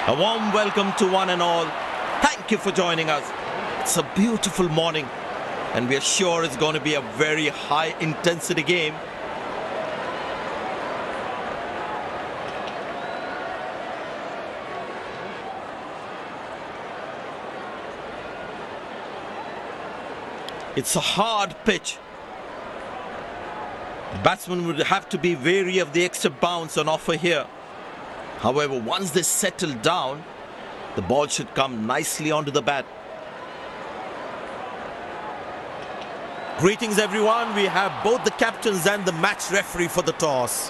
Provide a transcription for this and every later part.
A warm welcome to one and all. Thank you for joining us. It's a beautiful morning and we are sure it's going to be a very high intensity game. It's a hard pitch. The batsman would have to be wary of the extra bounce on offer here. However, once they settle down, the ball should come nicely onto the bat. Greetings everyone, we have both the captains and the match referee for the toss.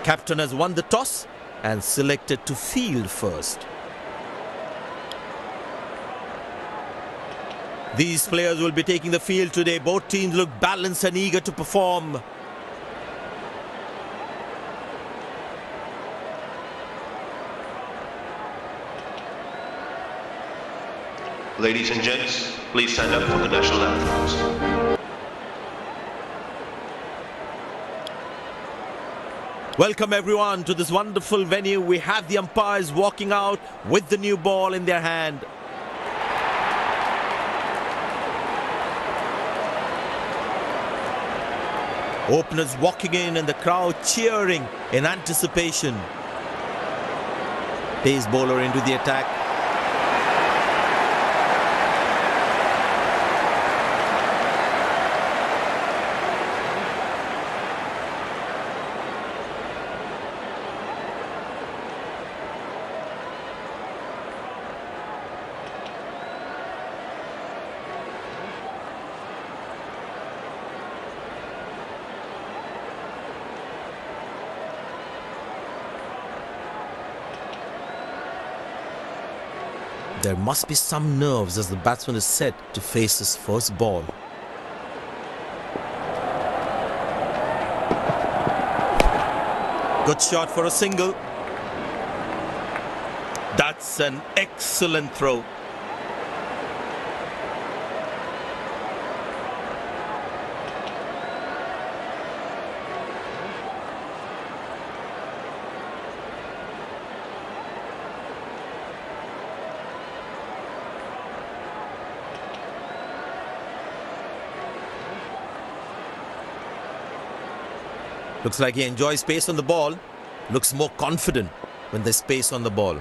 Captain has won the toss and selected to field first. These players will be taking the field today. Both teams look balanced and eager to perform. Ladies and gents, please stand up for the national anthems. Welcome everyone to this wonderful venue. We have the umpires walking out with the new ball in their hand. Openers walking in and the crowd cheering in anticipation. Pace bowler into the attack. There must be some nerves as the batsman is set to face his first ball. Good shot for a single. That's an excellent throw. Looks like he enjoys space on the ball. Looks more confident when there's space on the ball.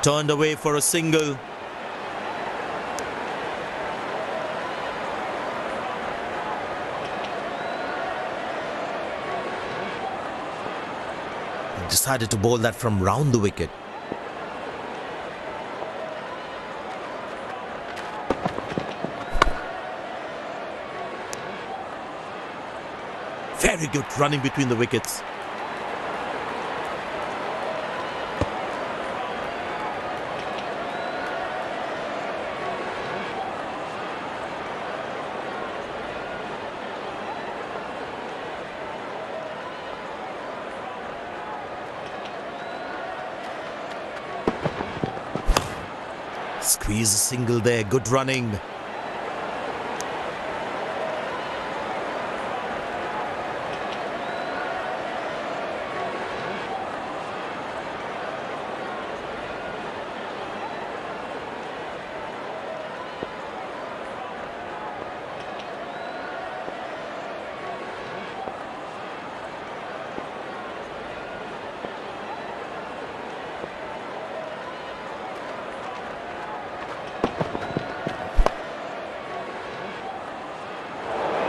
Turned away for a single. He decided to bowl that from round the wicket. Very good running between the wickets. Squeeze a single there, good running.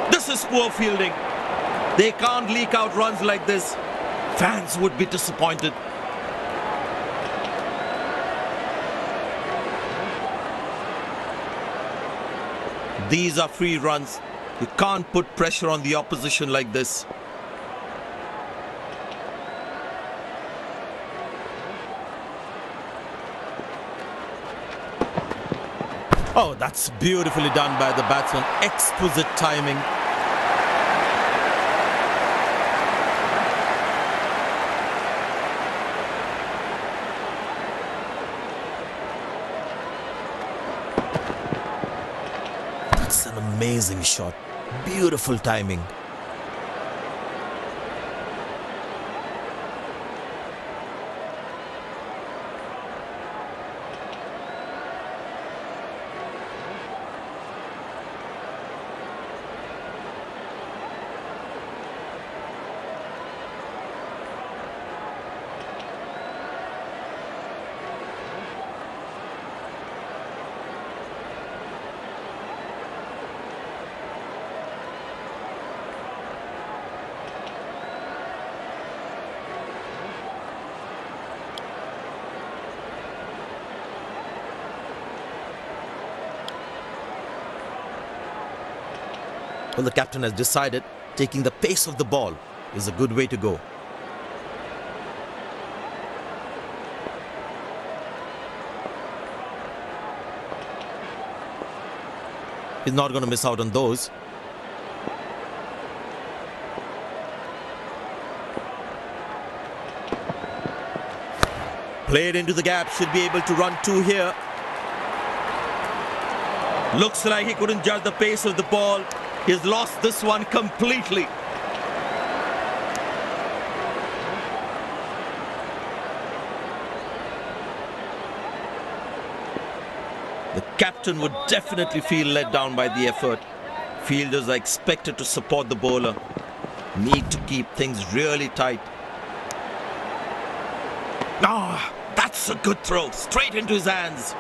This is poor fielding. They can't leak out runs like this. Fans would be disappointed. These are free runs. You can't put pressure on the opposition like this. Oh, that's beautifully done by the batsman. Exquisite timing. an amazing shot. Beautiful timing. Well, the captain has decided taking the pace of the ball is a good way to go. He's not going to miss out on those. Played into the gap, should be able to run two here. Looks like he couldn't judge the pace of the ball. He's lost this one completely. The captain would definitely feel let down by the effort. Fielders are expected to support the bowler. Need to keep things really tight. Ah, that's a good throw. Straight into his hands.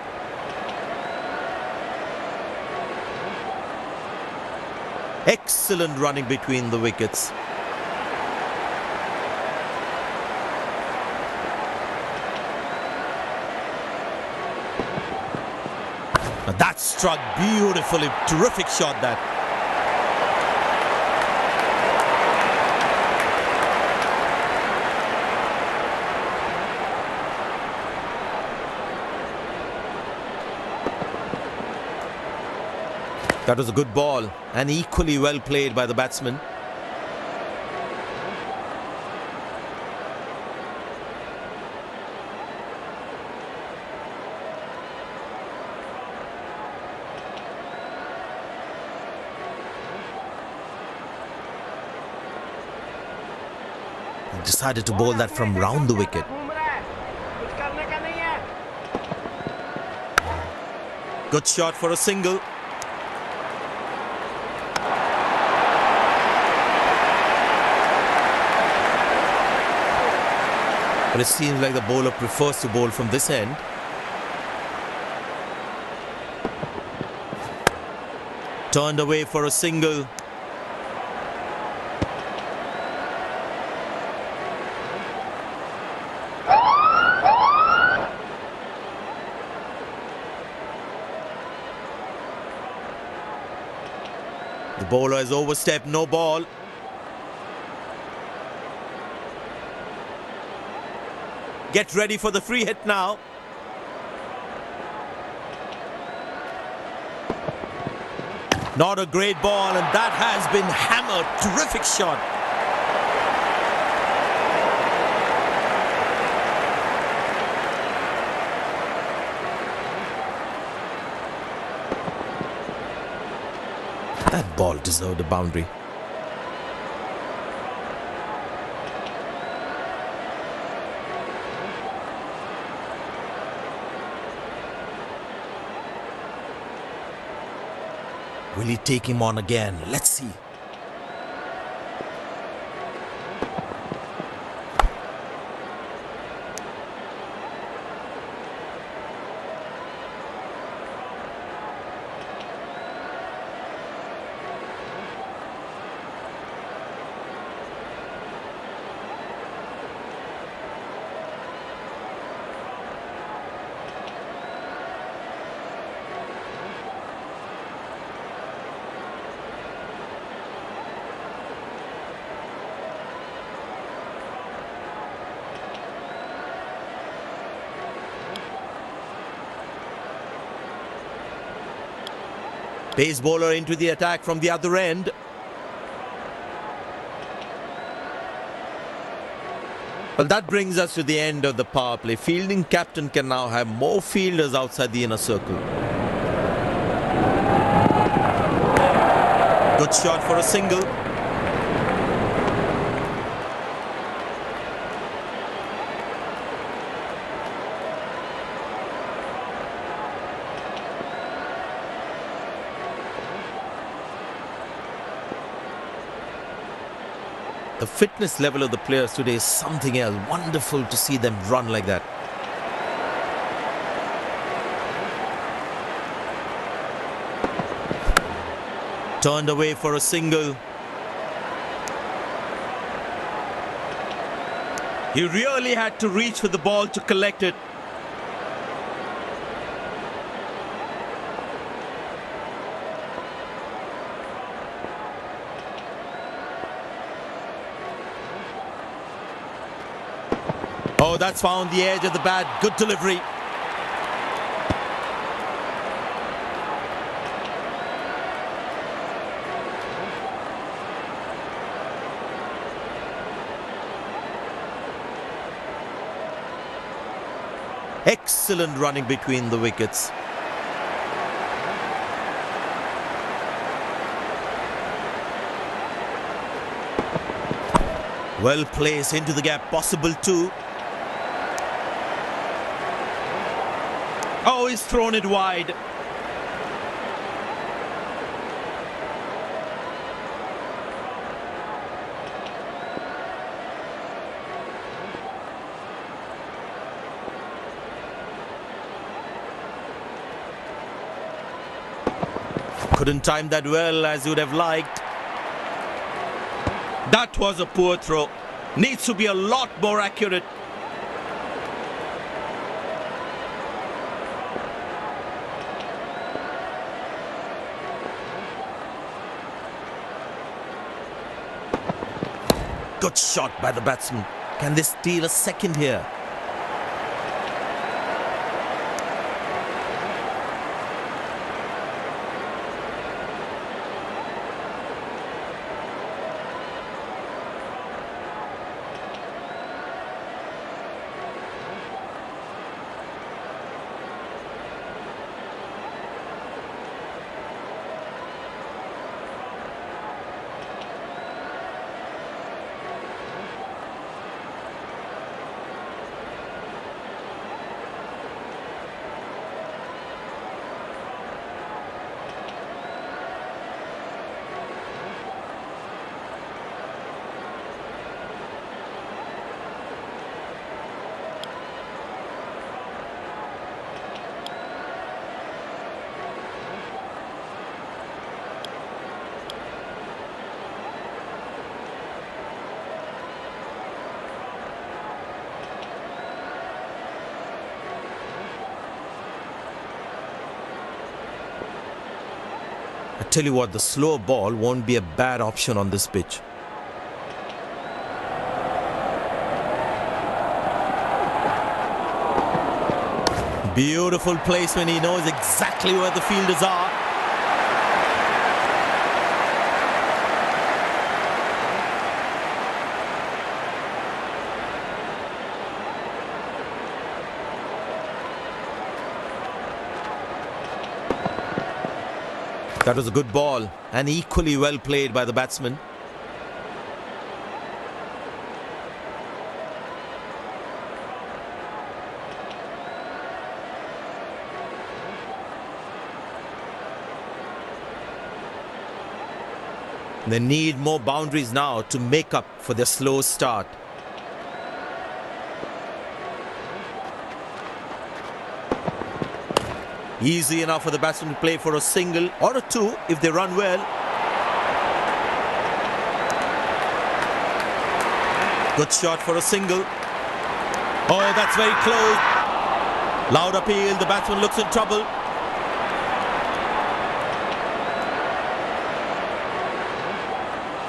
Excellent running between the wickets. That struck beautifully. Terrific shot that. That was a good ball and equally well played by the batsman. He decided to bowl that from round the wicket. Good shot for a single. But it seems like the bowler prefers to bowl from this end. Turned away for a single. The bowler has overstepped, no ball. Get ready for the free hit now. Not a great ball, and that has been hammered. Terrific shot. That ball deserved a boundary. Will he take him on again? Let's see. Pace bowler into the attack from the other end. Well, that brings us to the end of the power play. Fielding captain can now have more fielders outside the inner circle. Good shot for a single. The fitness level of the players today is something else. Wonderful to see them run like that. Turned away for a single. He really had to reach for the ball to collect it. Oh, that's found the edge of the bat. Good delivery. Excellent running between the wickets. Well placed into the gap, possible too. Oh, he's thrown it wide. Couldn't time that well as you would have liked. That was a poor throw. Needs to be a lot more accurate. Good shot by the batsman. Can they steal a second here? I tell you what, the slow ball won't be a bad option on this pitch. Beautiful placement. He knows exactly where the fielders are. That was a good ball and equally well played by the batsman. They need more boundaries now to make up for their slow start. Easy enough for the batsman to play for a single or a two if they run well. Good shot for a single. Oh, that's very close. Loud appeal, the batsman looks in trouble.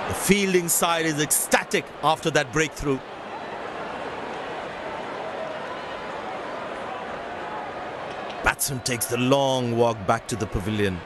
The fielding side is ecstatic after that breakthrough. Batsman takes the long walk back to the pavilion.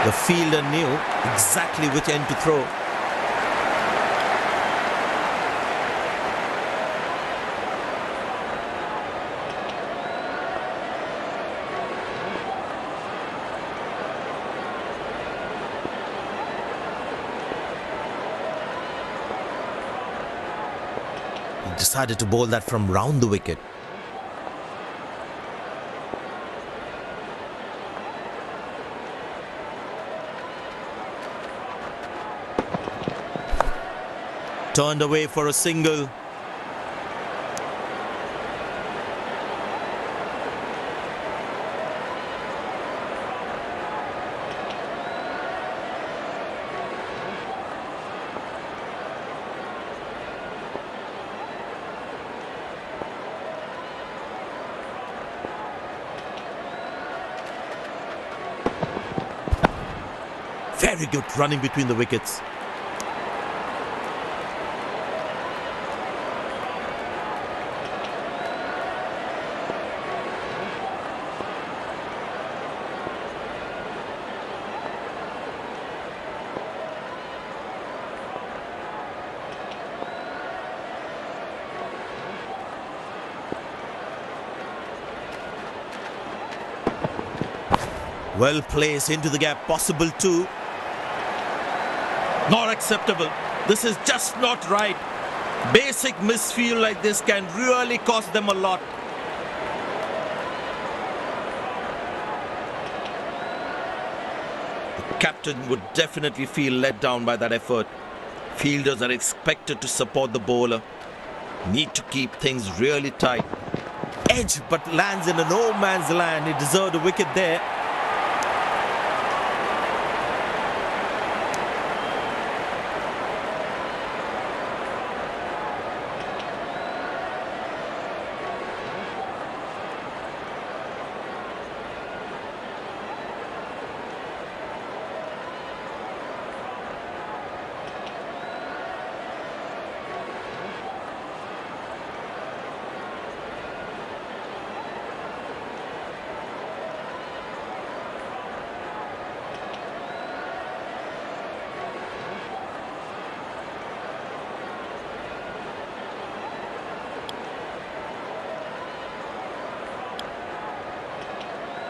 The fielder knew exactly which end to throw. He decided to bowl that from round the wicket. Turned away for a single. Very good running between the wickets. Well placed into the gap, possible too. Not acceptable. This is just not right. Basic misfield like this can really cost them a lot. The captain would definitely feel let down by that effort. Fielders are expected to support the bowler. Need to keep things really tight. Edge, but lands in a no man's land. He deserved a wicket there.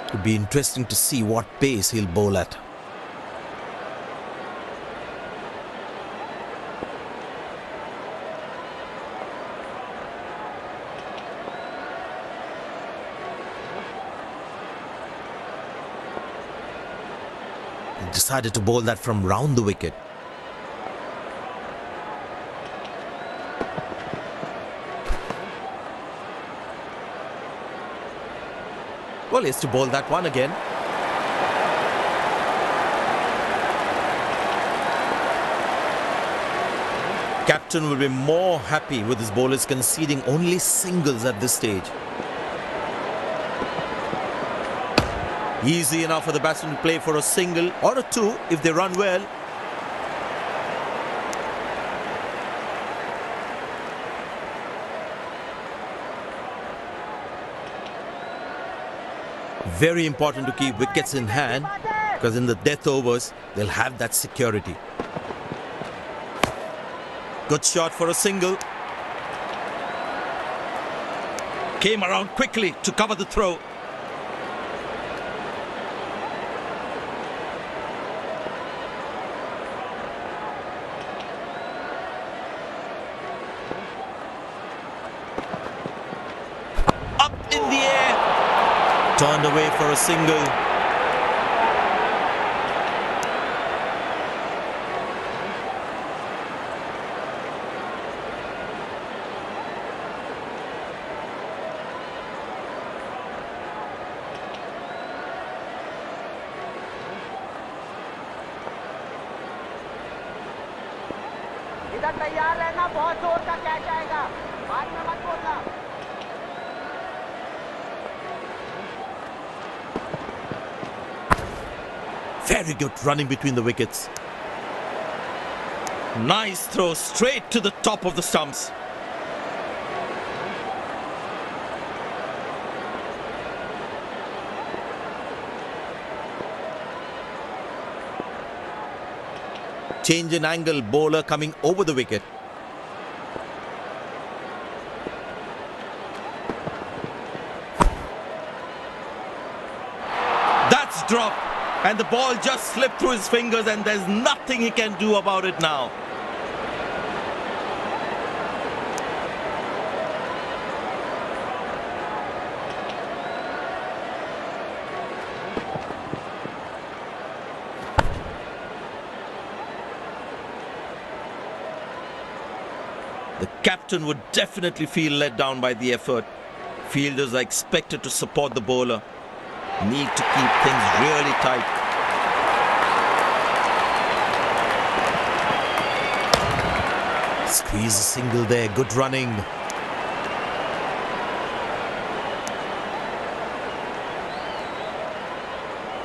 It'll be interesting to see what pace he'll bowl at. He decided to bowl that from round the wicket. Well, he has to bowl that one again. Captain will be more happy with his bowlers conceding only singles at this stage. Easy enough for the batsman to play for a single or a two if they run well. Very important to keep wickets in hand, because in the death overs, they'll have that security. Good shot for a single. Came around quickly to cover the throw. Up in the air. Turned away for a single. इधर तैयार रहना, बहुत जोर का catch आएगा, बाद में मत बोलना। Very good running between the wickets. Nice throw straight to the top of the stumps. Change in angle, bowler coming over the wicket. That's dropped, and the ball just slipped through his fingers, and there's nothing he can do about it now. The captain would definitely feel let down by the effort. Fielders are expected to support the bowler. Need to keep things really tight. Squeeze a single there, good running.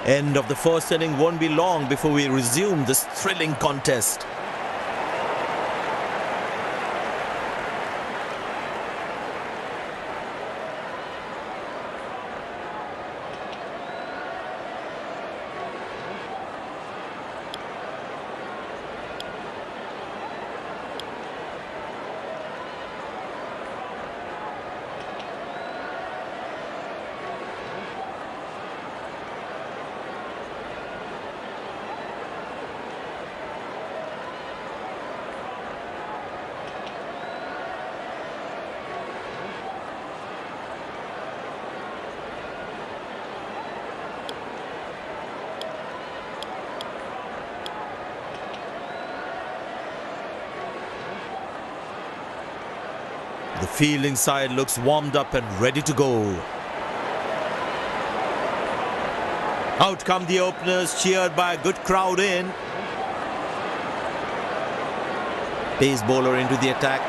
End of the first inning won't be long before we resume this thrilling contest. The fielding side looks warmed up and ready to go. Out come the openers, cheered by a good crowd in. Pace bowler into the attack.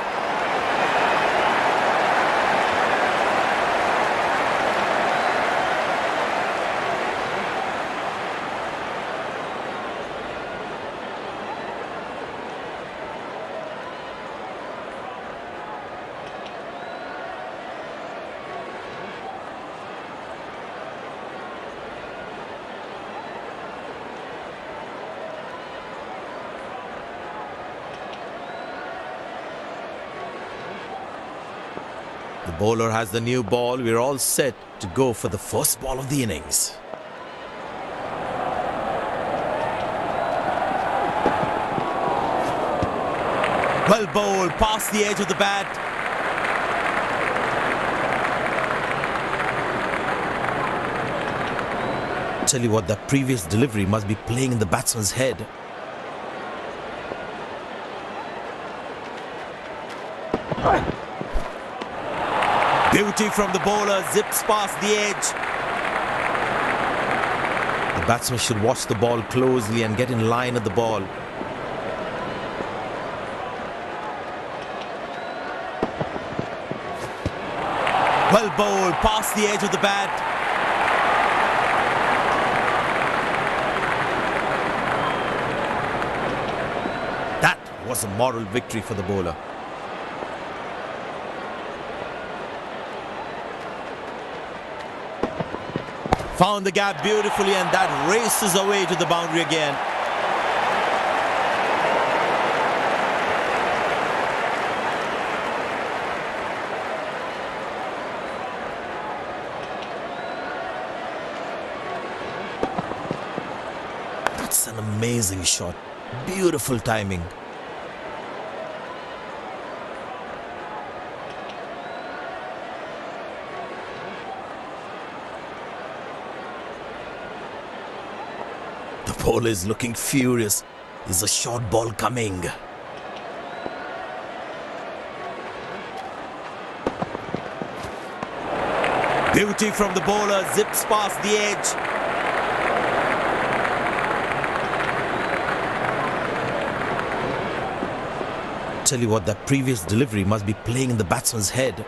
The bowler has the new ball. We're all set to go for the first ball of the innings. Well bowled, past the edge of the bat. Tell you what, that previous delivery must be playing in the batsman's head. Beauty from the bowler, zips past the edge. The batsman should watch the ball closely and get in line at the ball. Well bowled, past the edge of the bat. That was a moral victory for the bowler. Found the gap beautifully, and that races away to the boundary again. That's an amazing shot. Beautiful timing. The bowler is looking furious. Is a short ball coming? Beauty from the bowler, zips past the edge. Tell you what, that previous delivery must be playing in the batsman's head.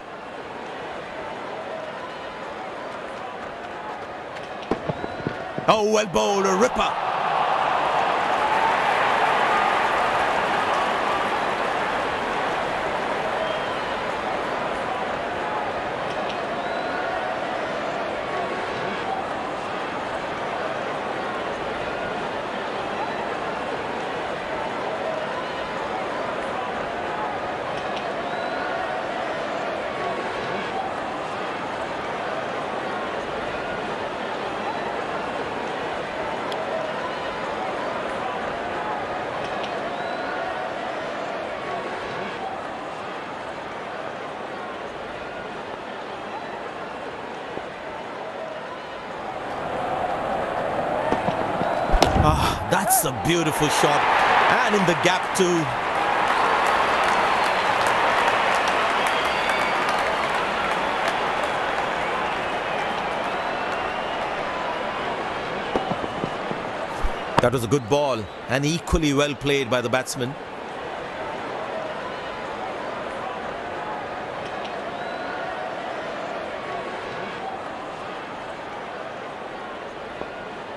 Oh, well bowled, a ripper. That's a beautiful shot. And in the gap too. That was a good ball and equally well played by the batsman.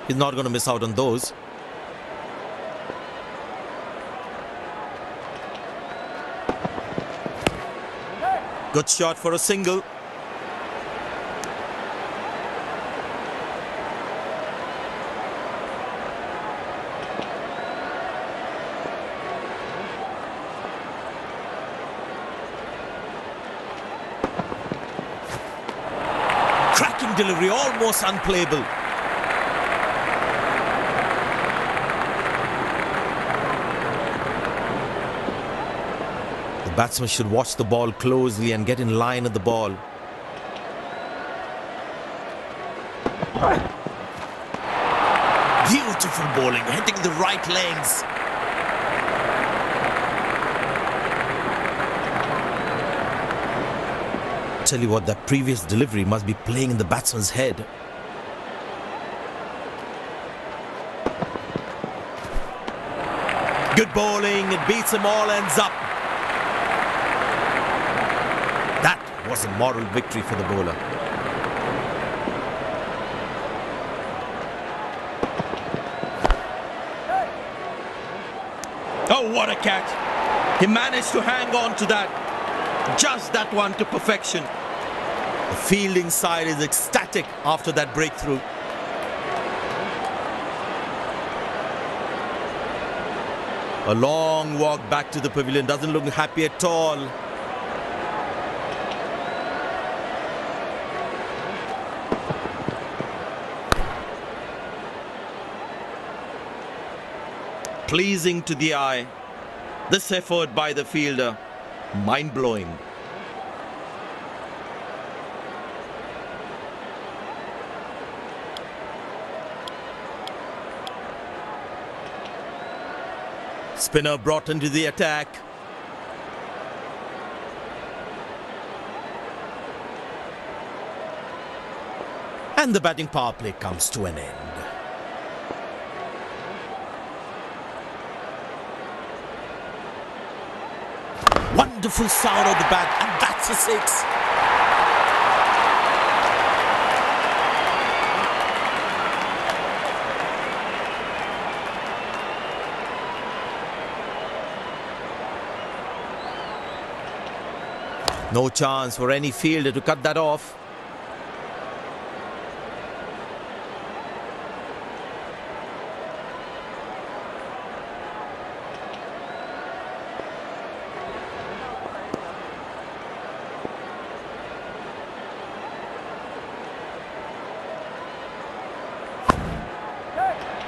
He's not going to miss out on those. Good shot for a single. Cracking delivery, almost unplayable. The batsman should watch the ball closely and get in line at the ball. Beautiful bowling, hitting the right legs. Tell you what, that previous delivery must be playing in the batsman's head. Good bowling, it beats them all, ends up. That was a moral victory for the bowler. Oh, what a catch. He managed to hang on to that. Just that one to perfection. The fielding side is ecstatic after that breakthrough. A long walk back to the pavilion, doesn't look happy at all. Pleasing to the eye. This effort by the fielder, mind-blowing. Spinner brought into the attack. And the batting power play comes to an end. Wonderful sound of the bat, and that's a six. No chance for any fielder to cut that off.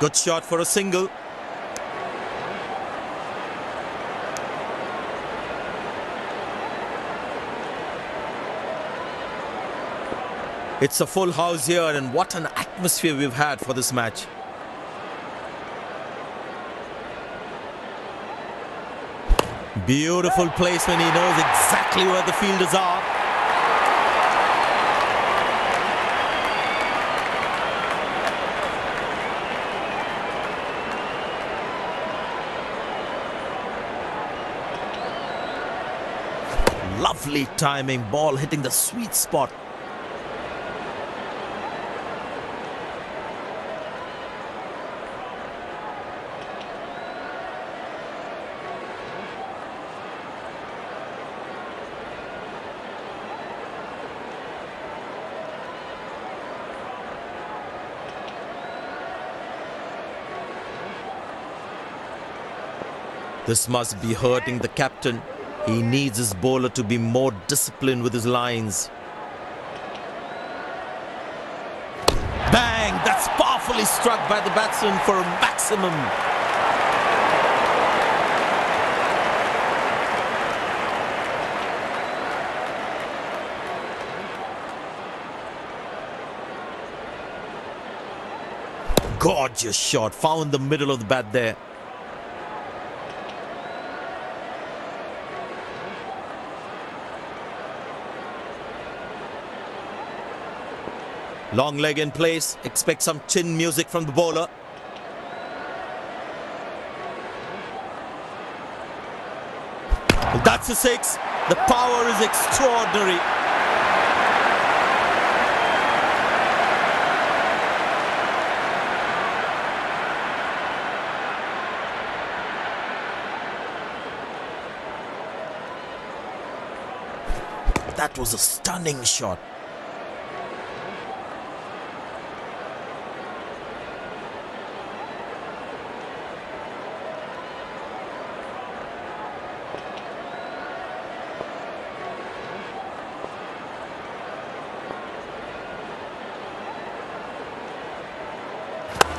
Good shot for a single. It's a full house here, and what an atmosphere we've had for this match. Beautiful placement. He knows exactly where the fielders are. Lovely timing, ball hitting the sweet spot. This must be hurting the captain. He needs his bowler to be more disciplined with his lines. Bang! That's powerfully struck by the batsman for a maximum. Gorgeous shot. Found the middle of the bat there. Long leg in place. Expect some chin music from the bowler. That's a six. The power is extraordinary. That was a stunning shot.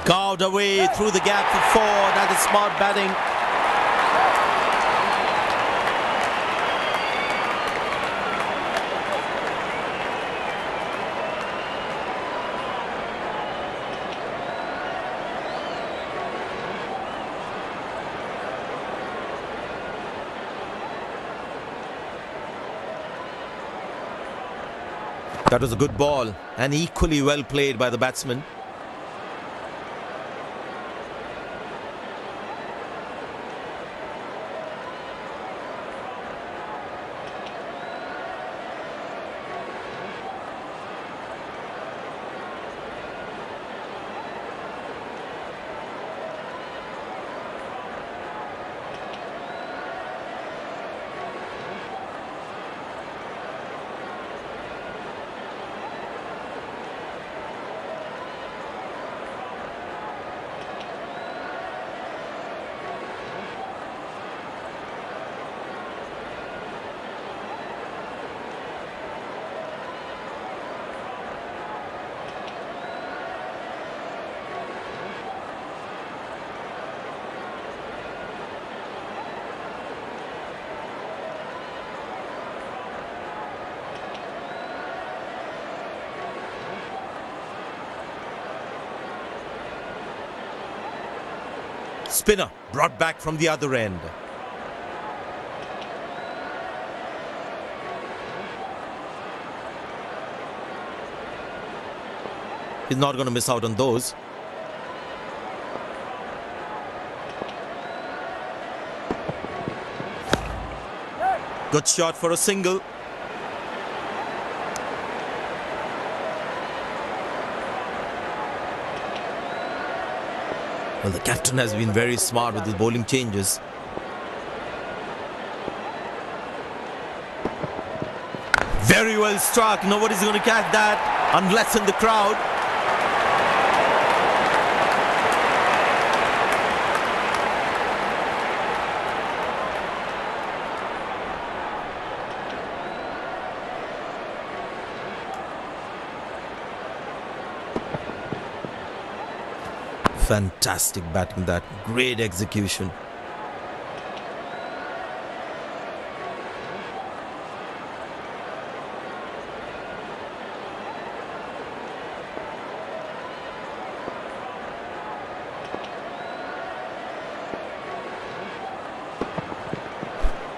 Carved away through the gap for four. That is smart batting. That was a good ball and equally well played by the batsman. Spinner brought back from the other end. He's not going to miss out on those. Good shot for a single. Well, the captain has been very smart with his bowling changes. Very well struck. Nobody's going to catch that unless in the crowd. Fantastic batting, that great execution.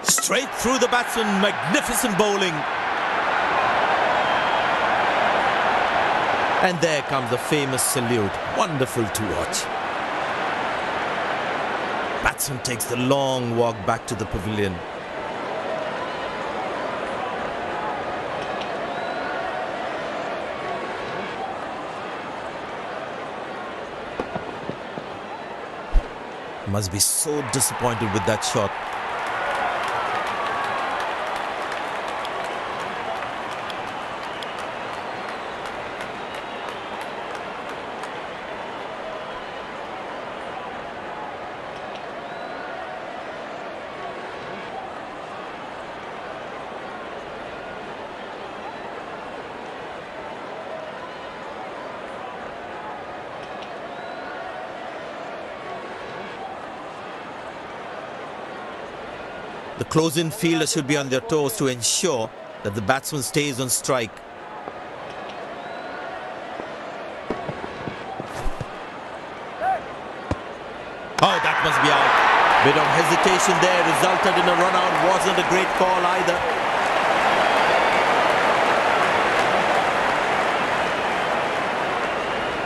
Straight through the batsman, magnificent bowling. And there comes the famous salute. Wonderful to watch. Batsman takes the long walk back to the pavilion. Must be so disappointed with that shot. The close-in fielder should be on their toes to ensure that the batsman stays on strike. hesitation there resulted in a run out. Wasn't a great call either.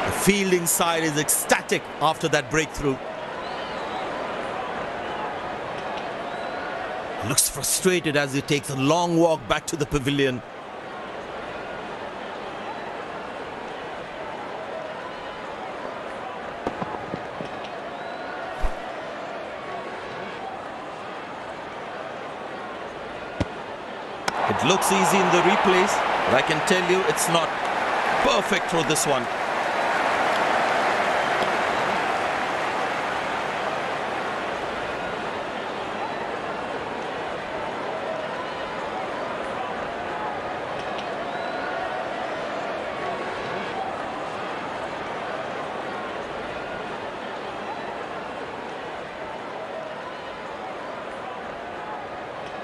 The fielding side is ecstatic after that breakthrough. Looks frustrated as he takes a long walk back to the pavilion. It looks easy in the replays, but I can tell you it's not. Perfect through this one.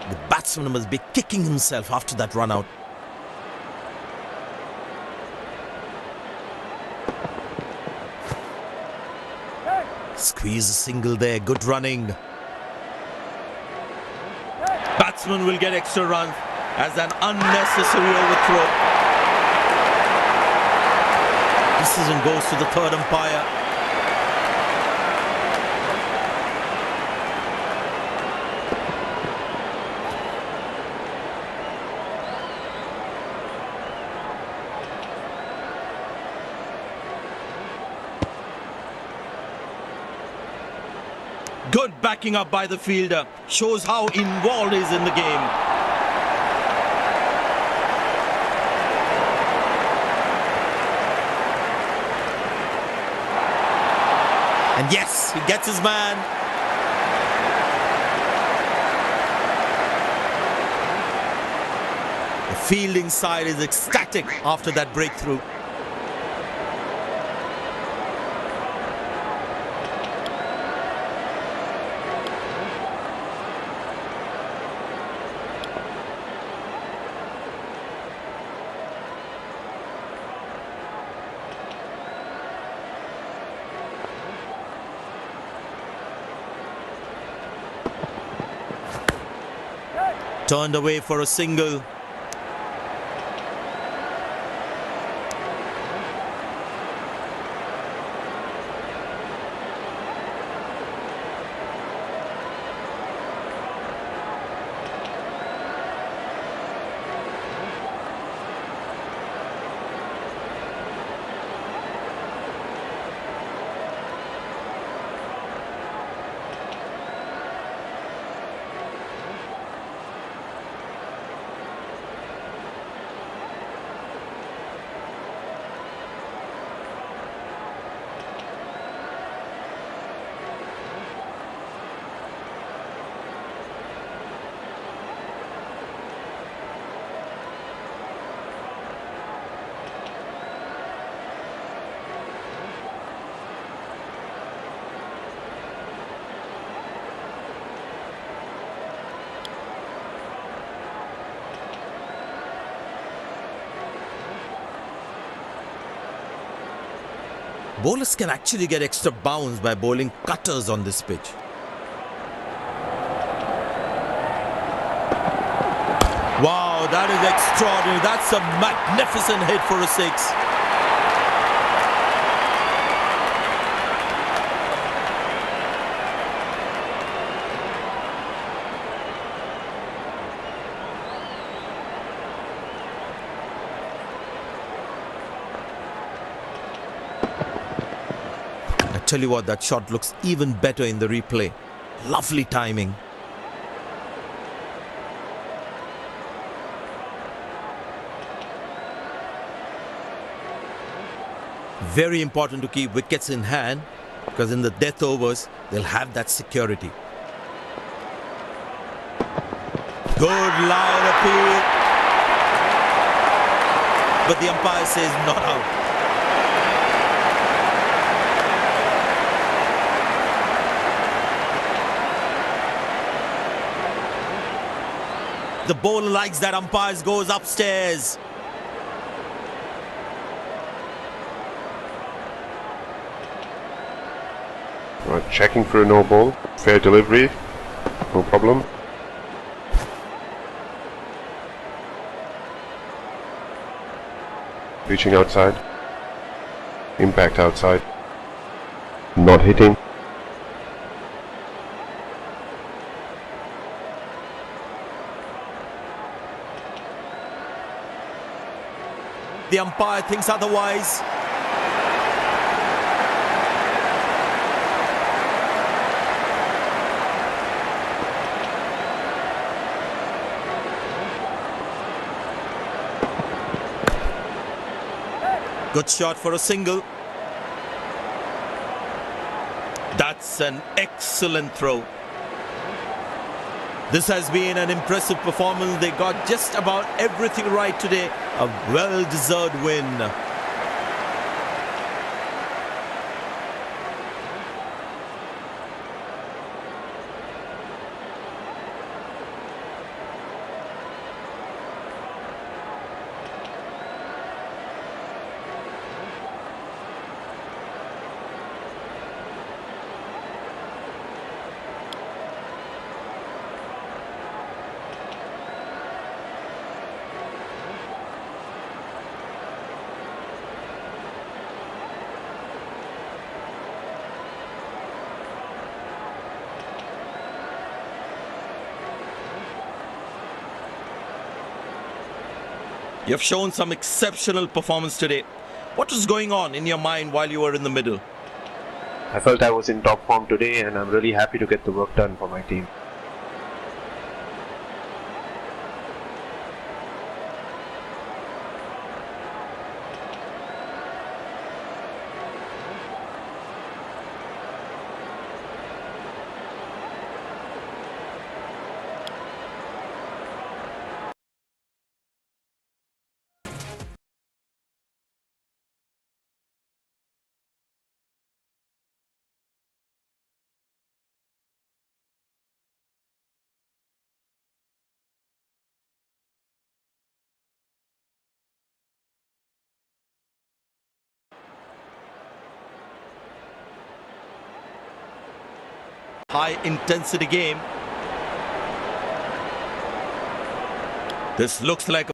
The batsman must be kicking himself after that run out. Squeeze a single there, good running. Batsman will get extra runs as an unnecessary overthrow. Decision goes to the third umpire. Good backing up by the fielder. Shows how involved he is in the game. And yes, he gets his man. The fielding side is ecstatic after that breakthrough. Turned away for a single. Bowlers can actually get extra bounce by bowling cutters on this pitch. Wow, that is extraordinary. That's a magnificent hit for a six. Tell you what, that shot looks even better in the replay. Lovely timing. Very important to keep wickets in hand, because in the death overs they'll have that security. Good loud appeal, but the umpire says not out. The bowler likes that, umpires goes upstairs. Checking for a no ball. Fair delivery. no problem. Reaching outside. Impact outside. Not hitting. The umpire thinks otherwise. Good shot for a single. That's an excellent throw. This has been an impressive performance. They got just about everything right today. A well-deserved win. You have shown some exceptional performance today. What was going on in your mind while you were in the middle? I felt I was in top form today and I'm really happy to get the work done for my team. High intensity game. This looks like a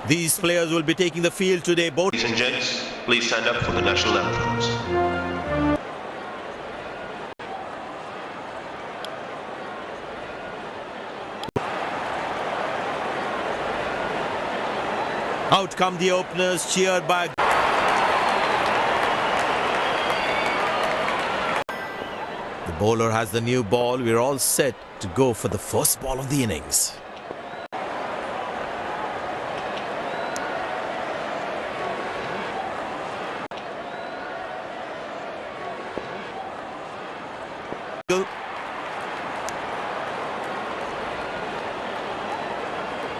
These players will be taking the field today. Both Ladies and gents, please stand up for the national anthems. out come the openers, cheered by. The bowler has the new ball. We're all set to go for the first ball of the innings.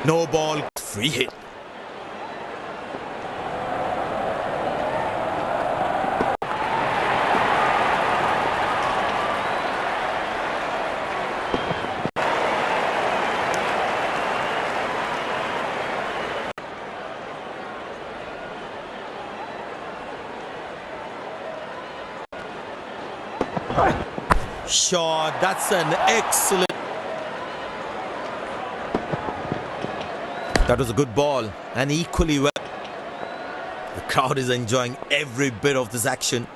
No ball, free hit. Shot, that's an excellent. That was a good ball and equally well. The crowd is enjoying every bit of this action.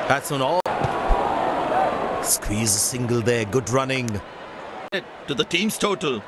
That's on all. Squeeze a single there, good running. To the team's total.